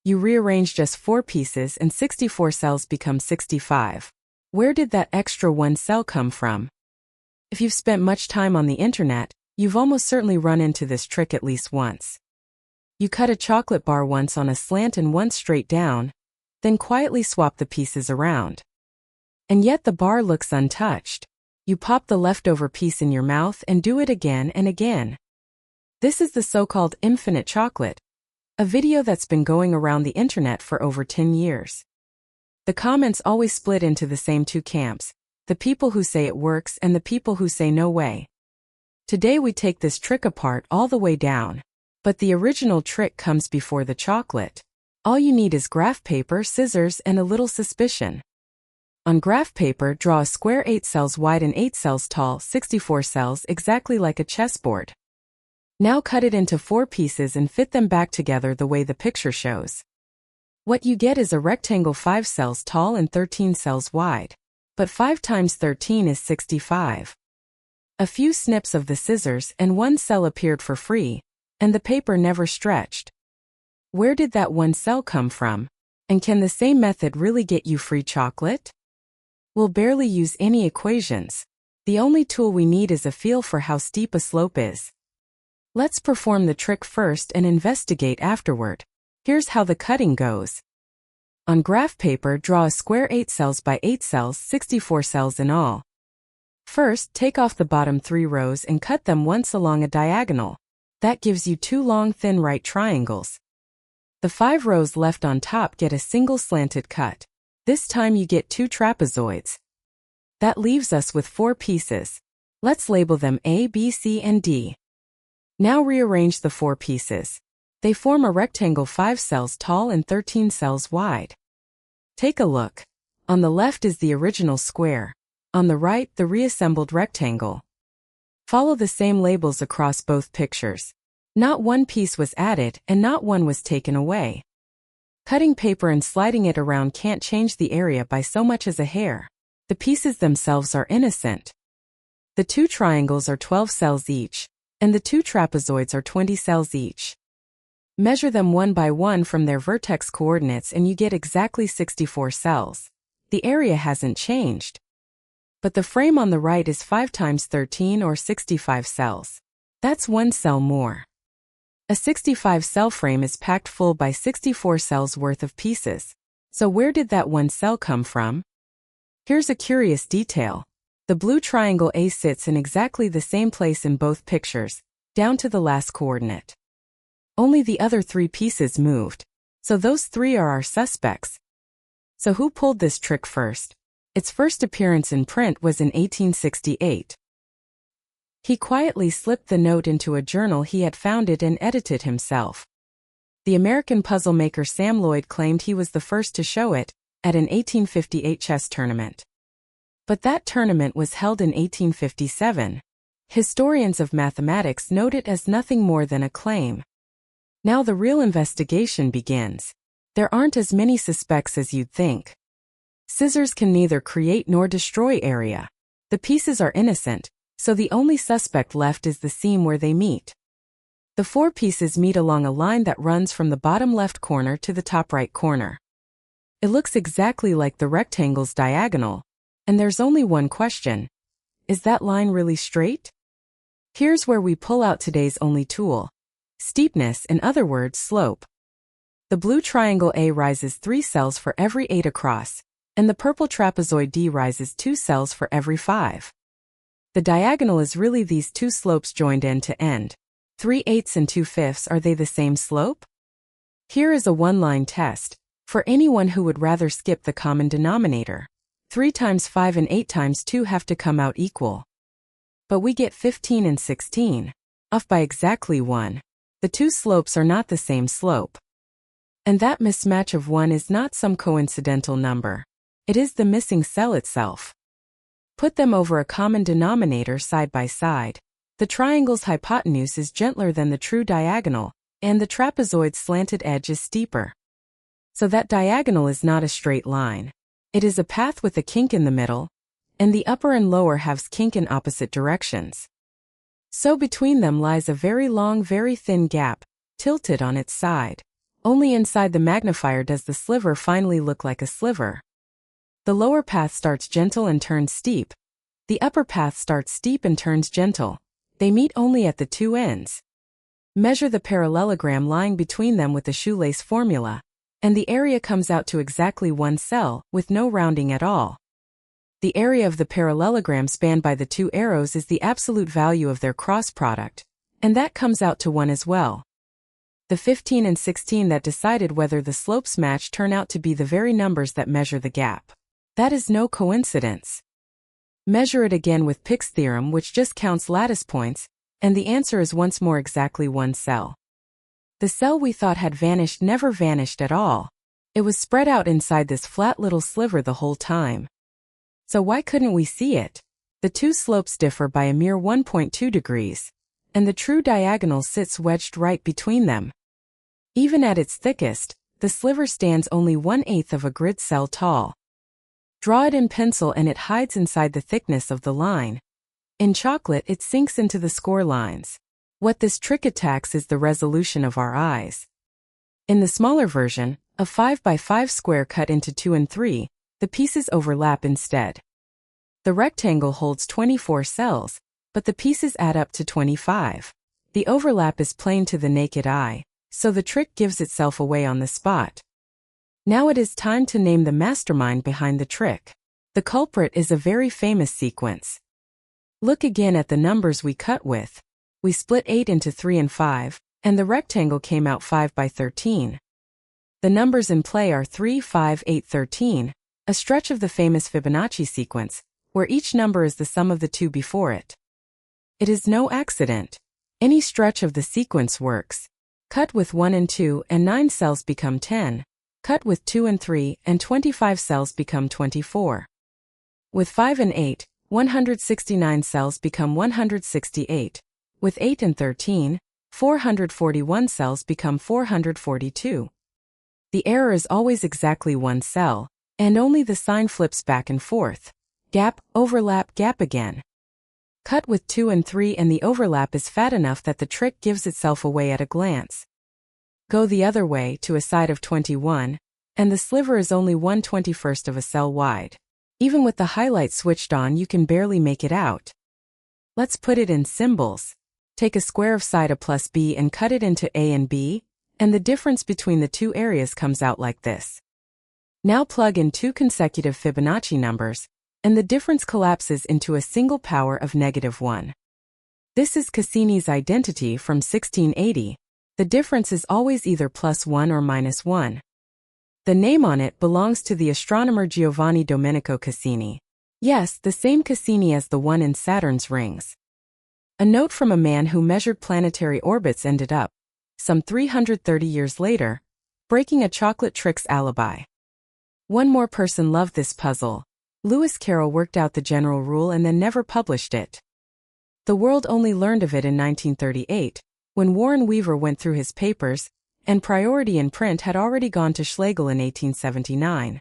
You rearrange just 4 pieces and 64 cells become 65. Where did that extra 1 cell come from? If you've spent much time on the internet, you've almost certainly run into this trick at least once. You cut a chocolate bar once on a slant and once straight down, then quietly swap the pieces around. And yet the bar looks untouched. You pop the leftover piece in your mouth and do it again and again. This is the so-called infinite chocolate, a video that's been going around the internet for over 10 years. The comments always split into the same 2 camps, the people who say it works and the people who say no way. Today we take this trick apart all the way down. But the original trick comes before the chocolate. All you need is graph paper, scissors, and a little suspicion. On graph paper, draw a square 8 cells wide and 8 cells tall, 64 cells, exactly like a chessboard. Now cut it into 4 pieces and fit them back together the way the picture shows. What you get is a rectangle 5 cells tall and 13 cells wide. But 5 times 13 is 65. A few snips of the scissors and 1 cell appeared for free, and the paper never stretched. Where did that 1 cell come from? And can the same method really get you free chocolate? We'll barely use any equations. The only tool we need is a feel for how steep a slope is. Let's perform the trick first and investigate afterward. Here's how the cutting goes. On graph paper, draw a square 8 cells by 8 cells, 64 cells in all. First, take off the bottom 3 rows and cut them once along a diagonal. That gives you 2 long thin right triangles. The 5 rows left on top get a single slanted cut. This time you get 2 trapezoids. That leaves us with 4 pieces. Let's label them A, B, C, and D. Now rearrange the 4 pieces. They form a rectangle 5 cells tall and 13 cells wide. Take a look. On the left is the original square. On the right, the reassembled rectangle. Follow the same labels across both pictures. Not 1 piece was added and not 1 was taken away. Cutting paper and sliding it around can't change the area by so much as a hair. The pieces themselves are innocent. The 2 triangles are 12 cells each, and the 2 trapezoids are 20 cells each. Measure them one by one from their vertex coordinates and you get exactly 64 cells. The area hasn't changed. But the frame on the right is 5 times 13 or 65 cells. That's 1 cell more. A 65 cell frame is packed full by 64 cells worth of pieces. So where did that 1 cell come from? Here's a curious detail. The blue triangle A sits in exactly the same place in both pictures, down to the last coordinate. Only the other 3 pieces moved. So those 3 are our suspects. So who pulled this trick first? Its first appearance in print was in 1868. He quietly slipped the note into a journal he had founded and edited himself. The American puzzle maker Sam Lloyd claimed he was the first to show it, at an 1858 chess tournament. But that tournament was held in 1857. Historians of mathematics note it as nothing more than a claim. Now the real investigation begins. There aren't as many suspects as you'd think. Scissors can neither create nor destroy area. The pieces are innocent, so the only suspect left is the seam where they meet. The 4 pieces meet along a line that runs from the bottom left corner to the top right corner. It looks exactly like the rectangle's diagonal, and there's only one question. Is that line really straight? Here's where we pull out today's only tool. Steepness, in other words, slope. The blue triangle A rises 3 cells for every 8 across, and the purple trapezoid D rises 2 cells for every 5. The diagonal is really these 2 slopes joined end to end. 3/8 and 2/5, are they the same slope? Here is a one-line test, for anyone who would rather skip the common denominator. 3 times 5 and 8 times 2 have to come out equal. But we get 15 and 16, off by exactly 1. The 2 slopes are not the same slope. And that mismatch of 1 is not some coincidental number. It is the missing cell itself. Put them over a common denominator side by side. The triangle's hypotenuse is gentler than the true diagonal, and the trapezoid's slanted edge is steeper. So that diagonal is not a straight line. It is a path with a kink in the middle, and the upper and lower halves kink in opposite directions. So between them lies a very long, very thin gap, tilted on its side. Only inside the magnifier does the sliver finally look like a sliver. The lower path starts gentle and turns steep. The upper path starts steep and turns gentle. They meet only at the two ends. Measure the parallelogram lying between them with the shoelace formula, and the area comes out to exactly 1 cell, with no rounding at all. The area of the parallelogram spanned by the two arrows is the absolute value of their cross product, and that comes out to 1 as well. The 15 and 16 that decided whether the slopes match turn out to be the very numbers that measure the gap. That is no coincidence. Measure it again with Pick's theorem, which just counts lattice points, and the answer is once more exactly 1 cell. The cell we thought had vanished never vanished at all. It was spread out inside this flat little sliver the whole time. So why couldn't we see it? The two slopes differ by a mere 1.2 degrees, and the true diagonal sits wedged right between them. Even at its thickest, the sliver stands only 1/8 of a grid cell tall. Draw it in pencil and it hides inside the thickness of the line. In chocolate, it sinks into the score lines. What this trick attacks is the resolution of our eyes. In the smaller version, a 5 by 5 square cut into 2 and 3, the pieces overlap instead. The rectangle holds 24 cells, but the pieces add up to 25. The overlap is plain to the naked eye, so the trick gives itself away on the spot. Now it is time to name the mastermind behind the trick. The culprit is a very famous sequence. Look again at the numbers we cut with. We split 8 into 3 and 5, and the rectangle came out 5 by 13. The numbers in play are 3, 5, 8, 13, a stretch of the famous Fibonacci sequence, where each number is the sum of the two before it. It is no accident. Any stretch of the sequence works. Cut with 1 and 2 and 9 cells become 10. Cut with 2 and 3 and 25 cells become 24. With 5 and 8, 169 cells become 168. With 8 and 13, 441 cells become 442. The error is always exactly 1 cell, and only the sign flips back and forth. Gap, overlap, gap again. Cut with 2 and 3 and the overlap is fat enough that the trick gives itself away at a glance. Go the other way to a side of 21, and the sliver is only 1/21 of a cell wide. Even with the highlight switched on, you can barely make it out. Let's put it in symbols. Take a square of side A plus B and cut it into A and B, and the difference between the two areas comes out like this. Now plug in 2 consecutive Fibonacci numbers, and the difference collapses into a single power of -1. This is Cassini's identity from 1680. The difference is always either +1 or -1. The name on it belongs to the astronomer Giovanni Domenico Cassini. Yes, the same Cassini as the one in Saturn's rings. A note from a man who measured planetary orbits ended up, some 330 years later, breaking a chocolate trick's alibi. One more person loved this puzzle. Lewis Carroll worked out the general rule and then never published it. The world only learned of it in 1938, when Warren Weaver went through his papers, and priority in print had already gone to Schlegel in 1879.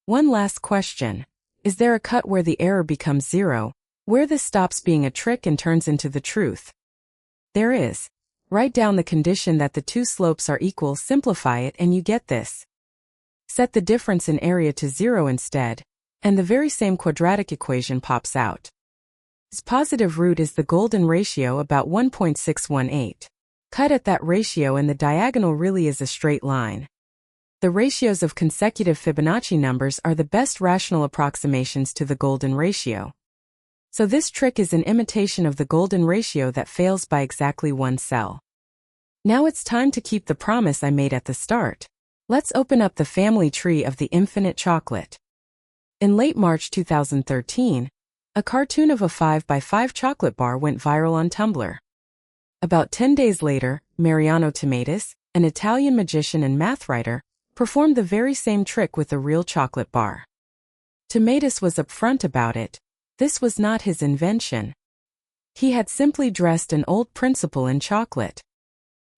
One last question. Is there a cut where the error becomes 0, where this stops being a trick and turns into the truth? There is. Write down the condition that the two slopes are equal, simplify it, and you get this. Set the difference in area to 0 instead, and the very same quadratic equation pops out. Its positive root is the golden ratio, about 1.618. Cut at that ratio and the diagonal really is a straight line. The ratios of consecutive Fibonacci numbers are the best rational approximations to the golden ratio. So this trick is an imitation of the golden ratio that fails by exactly 1 cell. Now it's time to keep the promise I made at the start. Let's open up the family tree of the infinite chocolate. In late March 2013, a cartoon of a 5 by 5 chocolate bar went viral on Tumblr. About 10 days later, Mariano Tomatis, an Italian magician and math writer, performed the very same trick with a real chocolate bar. Tomatis was upfront about it. This was not his invention. He had simply dressed an old principle in chocolate.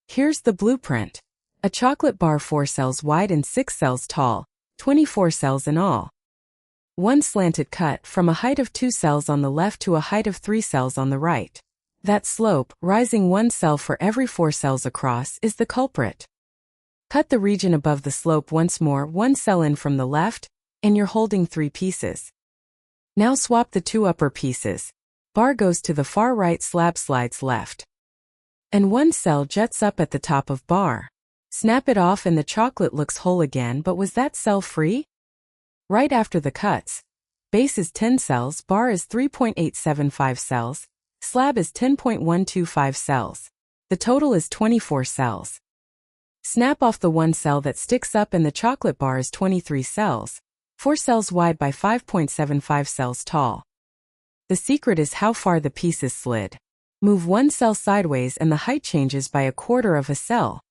Here's the blueprint. A chocolate bar 4 cells wide and 6 cells tall, 24 cells in all. One slanted cut from a height of 2 cells on the left to a height of 3 cells on the right. That slope, rising 1 cell for every 4 cells across, is the culprit. Cut the region above the slope once more, one cell in from the left, and you're holding 3 pieces. Now swap the 2 upper pieces. Bar goes to the far right, slab slides left. And 1 cell jets up at the top of bar. Snap it off and the chocolate looks whole again, but was that cell free? Right after the cuts. Base is 10 cells, bar is 3.875 cells, slab is 10.125 cells. The total is 24 cells. Snap off the 1 cell that sticks up and the chocolate bar is 23 cells, 4 cells wide by 5.75 cells tall. The secret is how far the piece is slid. Move 1 cell sideways and the height changes by 1/4 of a cell.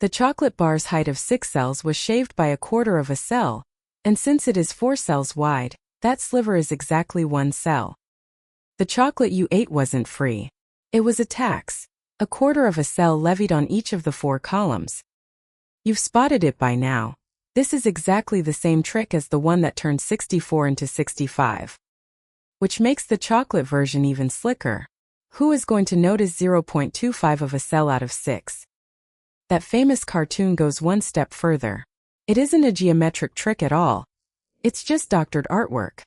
The chocolate bar's height of 6 cells was shaved by 1/4 of a cell, and since it is 4 cells wide, that sliver is exactly 1 cell. The chocolate you ate wasn't free. It was a tax, 1/4 of a cell levied on each of the 4 columns. You've spotted it by now. This is exactly the same trick as the one that turned 64 into 65. Which makes the chocolate version even slicker. Who is going to notice 0.25 of a cell out of 6? That famous cartoon goes one step further. It isn't a geometric trick at all. It's just doctored artwork.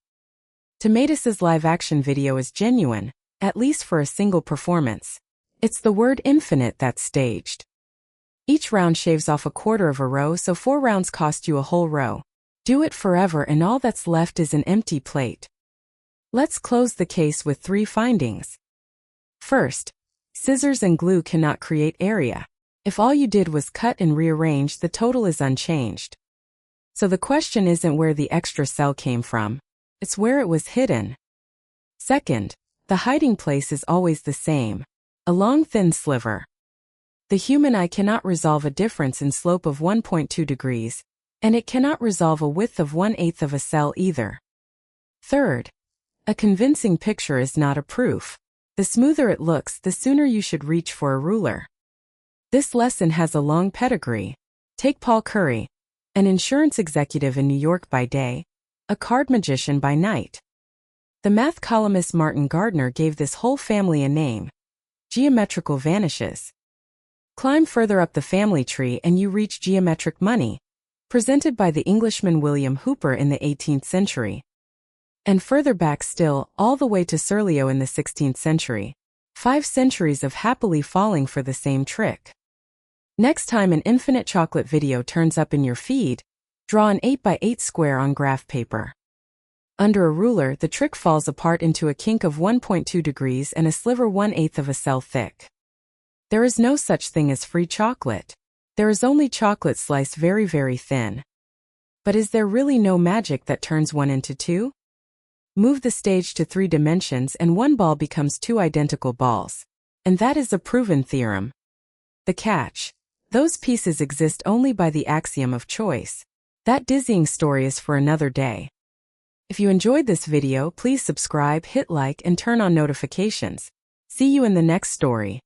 Tomatoes' live-action video is genuine, at least for a single performance. It's the word infinite that's staged. Each round shaves off 1/4 of a row, so 4 rounds cost you a whole row. Do it forever and all that's left is an empty plate. Let's close the case with 3 findings. First, scissors and glue cannot create area. If all you did was cut and rearrange, the total is unchanged. So the question isn't where the extra cell came from, it's where it was hidden. Second, the hiding place is always the same, a long thin sliver. The human eye cannot resolve a difference in slope of 1.2 degrees, and it cannot resolve a width of 1/8 of a cell either. Third, a convincing picture is not a proof. The smoother it looks, the sooner you should reach for a ruler. This lesson has a long pedigree. Take Paul Curry, an insurance executive in New York by day, a card magician by night. The math columnist Martin Gardner gave this whole family a name: geometrical vanishes. Climb further up the family tree and you reach geometric money, presented by the Englishman William Hooper in the 18th century. And further back still, all the way to Serlio in the 16th century. 5 centuries of happily falling for the same trick. Next time an infinite chocolate video turns up in your feed, draw an 8x8 square on graph paper. Under a ruler, the trick falls apart into a kink of 1.2 degrees and a sliver 1/8 of a cell thick. There is no such thing as free chocolate. There is only chocolate sliced very, very thin. But is there really no magic that turns 1 into 2? Move the stage to 3 dimensions and 1 ball becomes 2 identical balls. And that is a proven theorem. The catch: those pieces exist only by the axiom of choice. That dizzying story is for another day. If you enjoyed this video, please subscribe, hit like, and turn on notifications. See you in the next story.